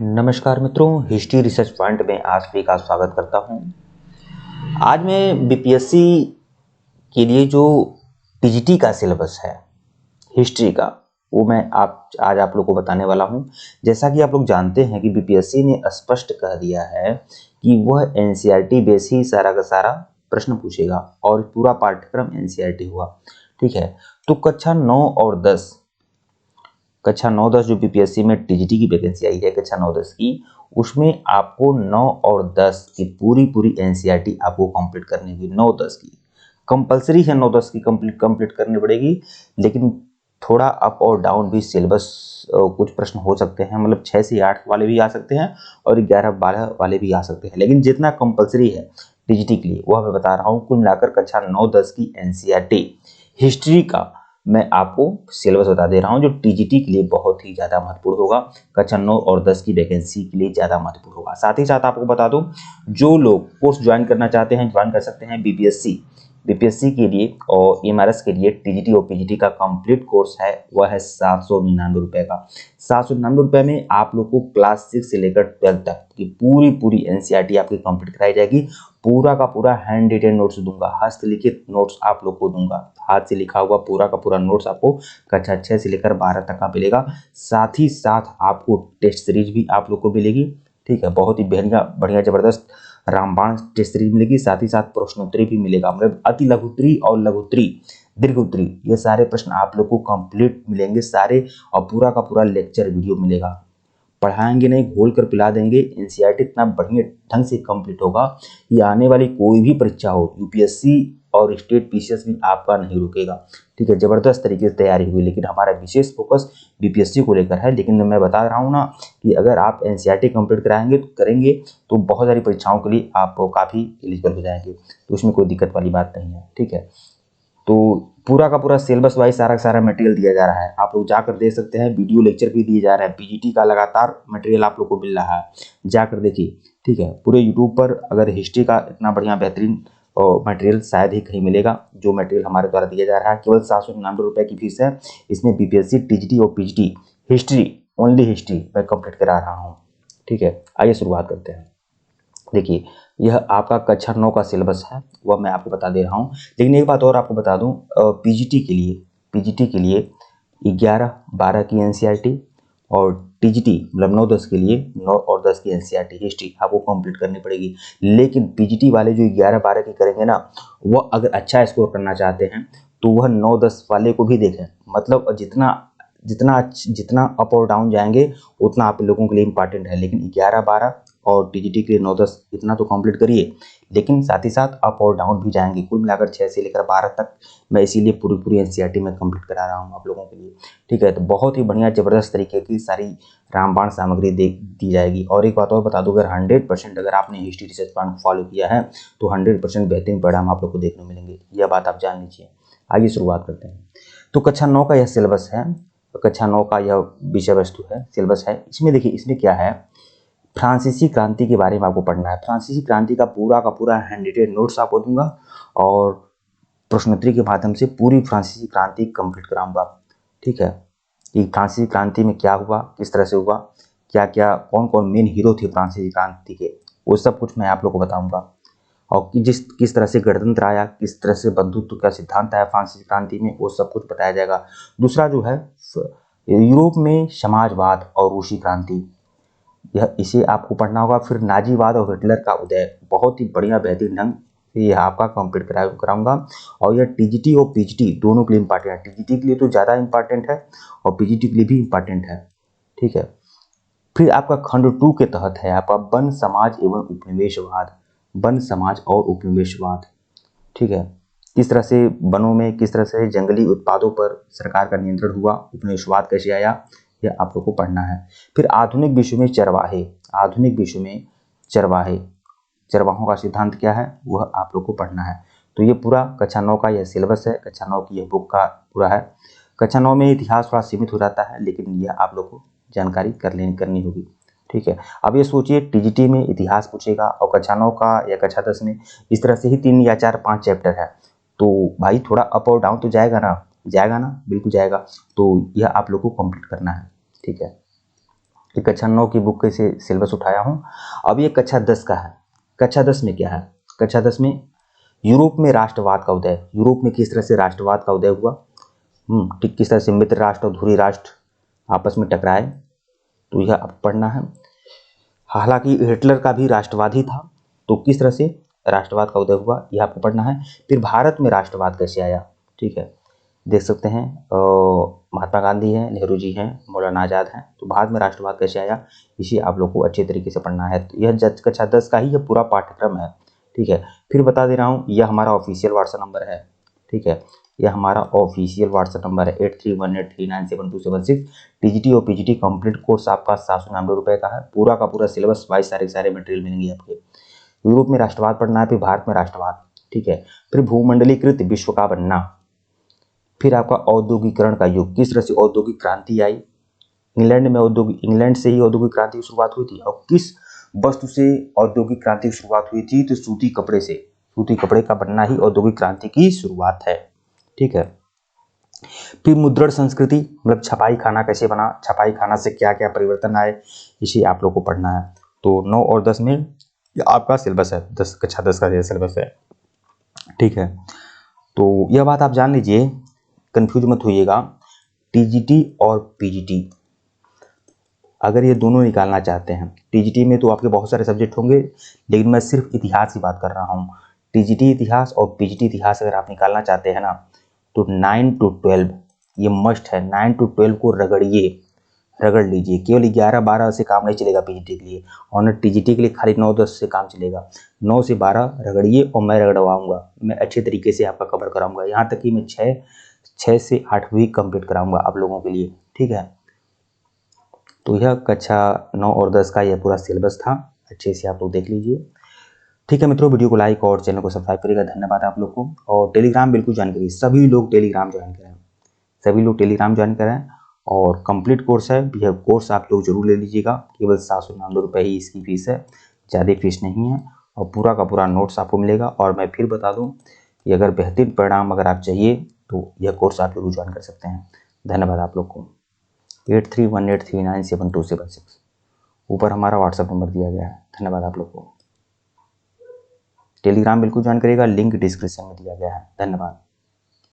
नमस्कार मित्रों, history research point में आप सभी का स्वागत करता हूं। आज मैं बीपीएससी के लिए जो टीजीटी का सिलेबस है हिस्ट्री का, वो मैं आज आप लोग को बताने वाला हूं। जैसा कि आप लोग जानते हैं कि बीपीएससी ने स्पष्ट कह दिया है कि वह एनसीईआरटी बेस ही सारा का सारा प्रश्न पूछेगा और पूरा पाठ्यक्रम एनसीईआरटी हुआ। ठीक है, तो कक्षा 9 और 10 जो बीपीएससी में टीजीटी की वैकेंसी आई है कक्षा 9-10 की, उसमें आपको 9 और 10 की पूरी एनसीईआरटी आपको कंप्लीट करनी होगी। 9-10 की कंपलसरी है, 9-10 की कंप्लीट करनी पड़ेगी, लेकिन थोड़ा अप और डाउन भी सिलेबस कुछ प्रश्न हो सकते हैं, मतलब 6 से 8 वाले भी आ सकते हैं और 11-12 वाले भी आ सकते हैं, लेकिन जितना कंपलसरी है टीजीटी के लिए वह मैं बता रहा हूँ। कुल मिलाकर कक्षा 9-10 की एनसीईआरटी हिस्ट्री का मैं आपको सिलेबस बता दे रहा हूं, जो टीजीटी के लिए बहुत ही ज़्यादा महत्वपूर्ण होगा, कक्षा 9 और 10 की वैकेंसी के लिए ज़्यादा महत्वपूर्ण होगा। साथ ही साथ आपको बता दूं, जो लोग कोर्स ज्वाइन करना चाहते हैं ज्वाइन कर सकते हैं। बीपीएससी के लिए और एमआरएस के लिए टीजीटी और पीजीटी का कंप्लीट कोर्स है, वह है 799 का। 799 रुपये में आप लोग को क्लास 6 से लेकर 12 तक की पूरी एनसीईआरटी आपकी कंप्लीट कराई जाएगी। पूरा का पूरा हैंड रिटेन नोट्स दूंगा, हस्तलिखित नोट्स आप लोग को दूंगा, हाथ से लिखा हुआ पूरा का पूरा नोट्स आपको कक्षा 6 से लेकर 12 तक का मिलेगा। साथ ही साथ आपको टेस्ट सीरीज भी आप लोग को मिलेगी। ठीक है, बहुत ही बढ़िया जबरदस्त रामबाण टेस्ट सीरीज मिलेगी। साथ ही साथ प्रश्नोत्तरी भी मिलेगा, मतलब अति लघुत्तरी और लघुत्तरी दीर्घोत्तरी ये सारे प्रश्न आप लोग को कंप्लीट मिलेंगे सारे, और पूरा का पूरा लेक्चर वीडियो मिलेगा। पढ़ाएंगे नहीं, घोल कर पिला देंगे। एनसीईआरटी इतना बढ़िया ढंग से कंप्लीट होगा कि आने वाली कोई भी परीक्षा हो, यूपीएससी और स्टेट पीसीएस भी आपका नहीं रुकेगा। ठीक है, जबरदस्त तरीके से तैयारी हुई, लेकिन हमारा विशेष फोकस बीपीएससी को लेकर है। लेकिन मैं बता रहा हूँ ना कि अगर आप एनसीईआरटी कंप्लीट करेंगे तो बहुत सारी परीक्षाओं के लिए आप काफ़ी एलिजिबल हो जाएंगे, तो उसमें कोई दिक्कत वाली बात नहीं है। ठीक है, तो पूरा का पूरा सिलेबस वाइज सारा का सारा मटेरियल दिया जा रहा है, आप लोग जाकर देख सकते हैं। वीडियो लेक्चर भी दिए जा रहे हैं, पीजीटी का लगातार मटेरियल आप लोग को मिल रहा है, जाकर देखिए। ठीक है, पूरे यूट्यूब पर अगर हिस्ट्री का इतना बढ़िया बेहतरीन मटेरियल शायद ही कहीं मिलेगा, जो मटेरियल हमारे द्वारा दिया जा रहा है। केवल 799 रुपये की फीस है। इसमें बीपीएससी टीजीटी और पीजीटी हिस्ट्री, ओनली हिस्ट्री मैं कंप्लीट करा रहा हूँ। ठीक है, आइए शुरुआत करते हैं। देखिए, यह आपका कक्षा 9 का सिलेबस है, वह मैं आपको बता दे रहा हूँ। लेकिन एक बात और आपको बता दूँ, पीजीटी के लिए 11-12 की एनसीईआरटी और टीजीटी मतलब 9-10 के लिए 9 और 10 की एनसीईआरटी हिस्ट्री आपको कंप्लीट करनी पड़ेगी। लेकिन पीजीटी वाले जो 11-12 की करेंगे ना, वह अगर अच्छा स्कोर करना चाहते हैं तो वह 9-10 वाले को भी देखें। मतलब जितना अप और डाउन जाएंगे उतना आप लोगों के लिए इंपॉर्टेंट है। लेकिन 11-12 और टीजीटी के लिए 9-10 इतना तो कंप्लीट करिए, लेकिन साथ ही साथ अप और डाउन भी जाएंगे। कुल मिलाकर 6 से लेकर 12 तक मैं इसीलिए पूरी एनसीईआरटी में कंप्लीट करा रहा हूँ आप लोगों के लिए। ठीक है, तो बहुत ही बढ़िया जबरदस्त तरीके की सारी रामबाण सामग्री दी जाएगी। और एक बात और बता दूं, अगर 100% अगर आपने हिस्ट्री रिसर्च प्लान को फॉलो किया है तो 100% बेहतरीन परिणाम आप लोग को देखने मिलेंगे, यह बात आप जान लीजिए। आइए शुरुआत करते हैं। तो कक्षा 9 का यह सिलेबस है, कक्षा 9 का यह विषय वस्तु है, सिलेबस है। इसमें देखिए, इसमें क्या है, फ्रांसीसी क्रांति के बारे में आपको पढ़ना है। फ्रांसीसी क्रांति का पूरा हैंड रिटेन नोट्स आपको दूंगा और प्रश्नोत्तरी के माध्यम से पूरी फ्रांसीसी क्रांति कंप्लीट कराऊंगा। ठीक है, कि फ्रांसीसी क्रांति में क्या हुआ, किस तरह से हुआ, क्या क्या कौन कौन मेन हीरो थे फ्रांसीसी क्रांति के, वो सब कुछ मैं आप लोग को बताऊंगा। और किस तरह से गणतंत्र आया, किस तरह से बंधुत्व का सिद्धांत आया फ्रांसीसी क्रांति में, वो सब कुछ बताया जाएगा। दूसरा जो है, यूरोप में समाजवाद और रूसी क्रांति, यह इसे आपको पढ़ना होगा। फिर नाजीवाद और हिटलर का उदय, बहुत ही बढ़िया बेहतरीन ढंग से यह आपका कंप्लीट कराऊंगा। और यह टीजीटी और पीजीटी दोनों के लिए इंपॉर्टेंट है। टीजीटी के लिए तो ज़्यादा इंपॉर्टेंट है और पीजीटी के लिए भी इंपॉर्टेंट है। ठीक है, फिर आपका खंड 2 के तहत है आपका वन समाज एवं उपनिवेशवाद, वन समाज और उपनिवेशवाद। ठीक है, किस तरह से वनों में, किस तरह से जंगली उत्पादों पर सरकार का नियंत्रण हुआ, उपनिवेशवाद कैसे आया, यह आप लोग को पढ़ना है। फिर आधुनिक विश्व में चरवाहे, आधुनिक विश्व में चरवाहों का सिद्धांत क्या है, वह आप लोग को पढ़ना है। तो ये पूरा कक्षा 9 का यह सिलेबस है, कक्षा 9 की यह बुक का पूरा है। कक्षा 9 में इतिहास थोड़ा सीमित हो जाता है, लेकिन यह आप लोग को जानकारी करनी होगी। ठीक है, अब ये सोचिए, टीजीटी में इतिहास पूछेगा और कक्षा 9 का या कक्षा 10 में इस तरह से ही 3 या 4-5 चैप्टर है, तो भाई थोड़ा अप और डाउन तो जाएगा ना, बिल्कुल जाएगा। तो यह आप लोग को कंप्लीट करना है। ठीक है, कि कक्षा 9 की बुक से सिलेबस उठाया हूँ। अब ये कक्षा 10 का है। कक्षा 10 में क्या है? कक्षा 10 में यूरोप में राष्ट्रवाद का उदय, यूरोप में किस तरह से राष्ट्रवाद का उदय हुआ, ठीक किस तरह से मित्र राष्ट्र और धुरी राष्ट्र आपस में टकराए, तो यह अब पढ़ना है। हालांकि हिटलर का भी राष्ट्रवाद ही था, तो किस तरह से राष्ट्रवाद का उदय हुआ यह आपको पढ़ना है। फिर भारत में राष्ट्रवाद कैसे आया, ठीक है, देख सकते हैं महात्मा गांधी हैं, नेहरू जी हैं, मौलाना आज़ाद हैं, तो भारत में राष्ट्रवाद कैसे आया इसे आप लोग को अच्छे तरीके से पढ़ना है। तो यह कक्षा 10 का ही यह पूरा पाठ्यक्रम है, ठीक है। फिर बता दे रहा हूँ, यह हमारा ऑफिशियल व्हाट्सएप नंबर है, ठीक है, यह हमारा ऑफिशियल व्हाट्सएप नंबर है 8318397276। टीजीटी और पीजीटी कंप्लीट कोर्स आपका 799 रुपये का है। पूरा का पूरा सिलेबस वाइज सारे मटेरियल मिलेंगे आपके। यूरोप में राष्ट्रवाद पढ़ना है, फिर भारत में राष्ट्रवाद, ठीक है। फिर भूमंडलीकृत विश्व का बनना, फिर आपका औद्योगिकरण का युग, किस तरह से औद्योगिक क्रांति आई, इंग्लैंड से ही औद्योगिक क्रांति की शुरुआत हुई थी, और किस वस्तु से औद्योगिक क्रांति की शुरुआत हुई थी, तो सूती कपड़े से, सूती कपड़े का बनना ही औद्योगिक क्रांति की शुरुआत है, ठीक है। फिर मुद्रण संस्कृति, मतलब छपाई खाना कैसे बना, छपाई खाना से क्या क्या परिवर्तन आए, इसे आप लोग को पढ़ना है। तो 9 और 10 में आपका सिलेबस है, कक्षा 10 का सिलेबस है, ठीक है। तो यह बात आप जान लीजिए, कंफ्यूज मत होइएगा, टीजीटी और पीजीटी अगर ये दोनों निकालना चाहते हैं, टीजीटी में तो आपके बहुत सारे सब्जेक्ट होंगे, लेकिन मैं सिर्फ इतिहास की बात कर रहा हूँ। टीजीटी इतिहास और पीजीटी इतिहास अगर आप निकालना चाहते हैं ना, तो 9 to 12 ये मस्ट है। 9 to 12 को रगड़ लीजिए, केवल 11-12 से काम नहीं चलेगा पीजीटी के लिए, और न टीजीटी के लिए खाली 9-10 से काम चलेगा। 9 से 12 रगड़िए, और मैं रगड़वाऊँगा, मैं अच्छे तरीके से आपका कवर कराऊँगा, यहाँ तक कि मैं 6 से 8 वीक कंप्लीट कराऊँगा आप लोगों के लिए, ठीक है। तो यह कक्षा 9 और 10 का यह पूरा सिलेबस था, अच्छे से आप लोग देख लीजिए, ठीक है मित्रों। वीडियो को लाइक और चैनल को सब्सक्राइब करिएगा, धन्यवाद आप लोग को। और टेलीग्राम बिल्कुल ज्वाइन करिए, सभी लोग टेलीग्राम ज्वाइन करें, सभी लोग टेलीग्राम ज्वाइन करें। और कंप्लीट कोर्स है, यह कोर्स आप लोग जरूर ले लीजिएगा, केवल 799 रुपये ही इसकी फीस है, ज़्यादा फीस नहीं है, और पूरा का पूरा नोट्स आपको मिलेगा। और मैं फिर बता दूँ कि अगर बेहतरीन परिणाम अगर आप चाहिए तो यह कोर्स आप जरूर ज्वाइन कर सकते हैं। धन्यवाद आप लोग को। 8318397276 ऊपर हमारा व्हाट्सएप नंबर दिया गया है। धन्यवाद आप लोग को। टेलीग्राम बिल्कुल ज्वाइन करिएगा, लिंक डिस्क्रिप्शन में दिया गया है। धन्यवाद।